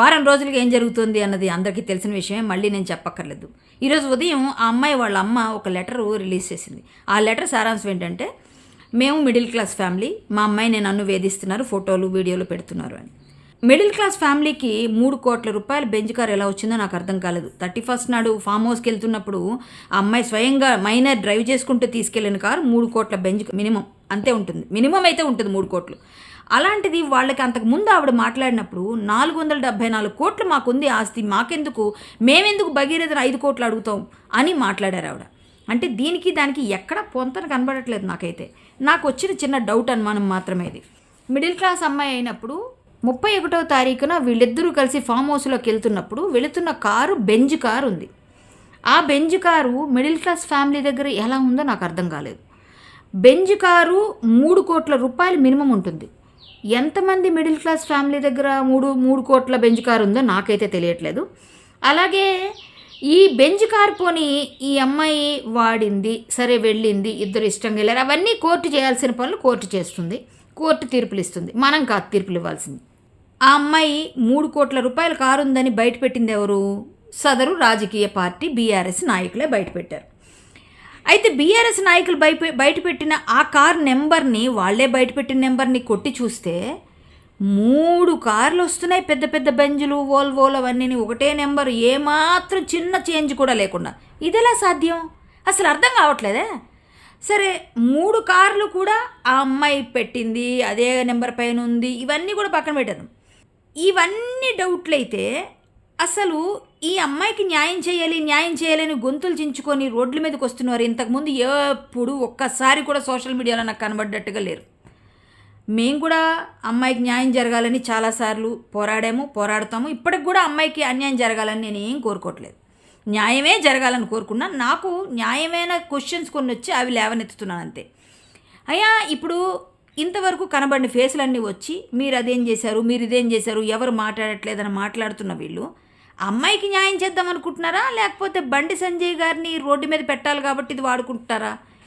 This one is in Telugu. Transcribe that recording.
వారం రోజులుగా ఏం జరుగుతుంది అన్నది అందరికీ తెలిసిన విషయమే, మళ్ళీ నేను చెప్పక్కర్లేదు. ఈరోజు ఉదయం ఆ అమ్మాయి వాళ్ళ అమ్మ ఒక లెటర్ రిలీజ్ చేసింది. ఆ లెటర్ సారాంశం ఏంటంటే, మేము మిడిల్ క్లాస్ ఫ్యామిలీ, మా అమ్మాయిని నన్ను వేధిస్తున్నారు, ఫోటోలు వీడియోలు పెడుతున్నారు అని. మిడిల్ క్లాస్ ఫ్యామిలీకి 3 కోట్ల రూపాయల బెంజ్ కార్ ఎలా వచ్చిందో నాకు అర్థం కాలేదు. 31st నాడు ఫామ్ హౌస్కి వెళ్తున్నప్పుడు ఆ అమ్మాయి స్వయంగా మైనర్ డ్రైవ్ చేసుకుంటూ తీసుకెళ్లిన కారు 3 కోట్ల బెంజ్ మినిమం అంతే ఉంటుంది, మినిమం అయితే ఉంటుంది 3 కోట్లు. అలాంటిది వాళ్ళకి అంతకుముందు ఆవిడ మాట్లాడినప్పుడు 474 కోట్లు మాకుంది ఆస్తి, మాకెందుకు, మేమెందుకు భగీరథను 5 కోట్లు అడుగుతాం అని మాట్లాడారు ఆవిడ. అంటే దీనికి దానికి ఎక్కడ పొంతన కనబడట్లేదు నాకైతే. నాకు వచ్చిన చిన్న డౌట్, అనుమానం మాత్రమే ఇది. మిడిల్ క్లాస్ అమ్మాయి అయినప్పుడు 31వ తారీఖున వీళ్ళిద్దరూ కలిసి ఫామ్ హౌస్లోకి వెళుతున్న కారు బెంజ్ కారు ఉంది. ఆ Benz car middle class family దగ్గర ఎలా ఉందో నాకు అర్థం కాలేదు. బెంజ్ కారు 3 కోట్ల రూపాయలు మినిమం ఉంటుంది. ఎంతమంది మిడిల్ క్లాస్ ఫ్యామిలీ దగ్గర 3 కోట్ల బెంజ్ కారు ఉందో నాకైతే తెలియట్లేదు. అలాగే ఈ బెంజ్ కారు పోని ఈ అమ్మాయి వాడింది, సరే వెళ్ళింది, ఇద్దరు ఇష్టంగా వెళ్ళారు, అవన్నీ కోర్టు చేయాల్సిన పనులు కోర్టు చేస్తుంది, కోర్టు తీర్పులు ఇస్తుంది, మనం కాదు తీర్పులు ఇవ్వాల్సింది. ఆ అమ్మాయి 3 కోట్ల రూపాయల కారు ఉందని బయటపెట్టింది ఎవరు? సదరు రాజకీయ పార్టీ బీఆర్ఎస్ నాయకులే బయటపెట్టారు. అయితే బీఆర్ఎస్ నాయకులు బయటపెట్టిన ఆ కార్ నెంబర్ని, వాళ్లే బయటపెట్టిన నెంబర్ని కొట్టి చూస్తే 3 కార్లు వస్తున్నాయి, పెద్ద పెద్ద బెంజులు, వోల్వోలు, అవన్నీ ఒకటే నెంబర్, ఏమాత్రం చిన్న చేంజ్ కూడా లేకుండా. ఇదెలా సాధ్యం? అసలు అర్థం కావట్లేదే. సరే, 3 కార్లు కూడా ఆ అమ్మాయి పెట్టింది, అదే నెంబర్ పైన ఉంది, ఇవన్నీ కూడా పక్కన పెట్టారు. ఇవన్నీ డౌట్లు అయితే అసలు ఈ అమ్మాయికి న్యాయం చేయాలని గొంతులు చించుకొని రోడ్ల మీదకి వస్తున్నారు. ఇంతకుముందు ఎప్పుడు ఒక్కసారి కూడా సోషల్ మీడియాలో నాకు కనబడ్డట్టుగా లేరు. మేము కూడా అమ్మాయికి న్యాయం జరగాలని చాలాసార్లు పోరాడతాము. ఇప్పటికి కూడా అమ్మాయికి అన్యాయం జరగాలని నేను ఏం కోరుకోవట్లేదు, న్యాయమే జరగాలని కోరుకున్నా. నాకు న్యాయమైన క్వశ్చన్స్ కొన్ని వచ్చి అవి లేవనెత్తుతున్నాను అంతే. అయ్యా, ఇప్పుడు ఇంతవరకు కనబడిన ఫేసులన్నీ వచ్చి మీరు అదేం చేశారు, మీరు ఇదేం చేశారు, ఎవరు మాట్లాడట్లేదని మాట్లాడుతున్న వీళ్ళు అమ్మాయికి న్యాయం చేద్దాం అనుకుంటున్నారా, లేకపోతే బండి సంజయ్ గారిని రోడ్డు మీద పెట్టాలి కాబట్టి ఇది వాడుకుంటున్నారా?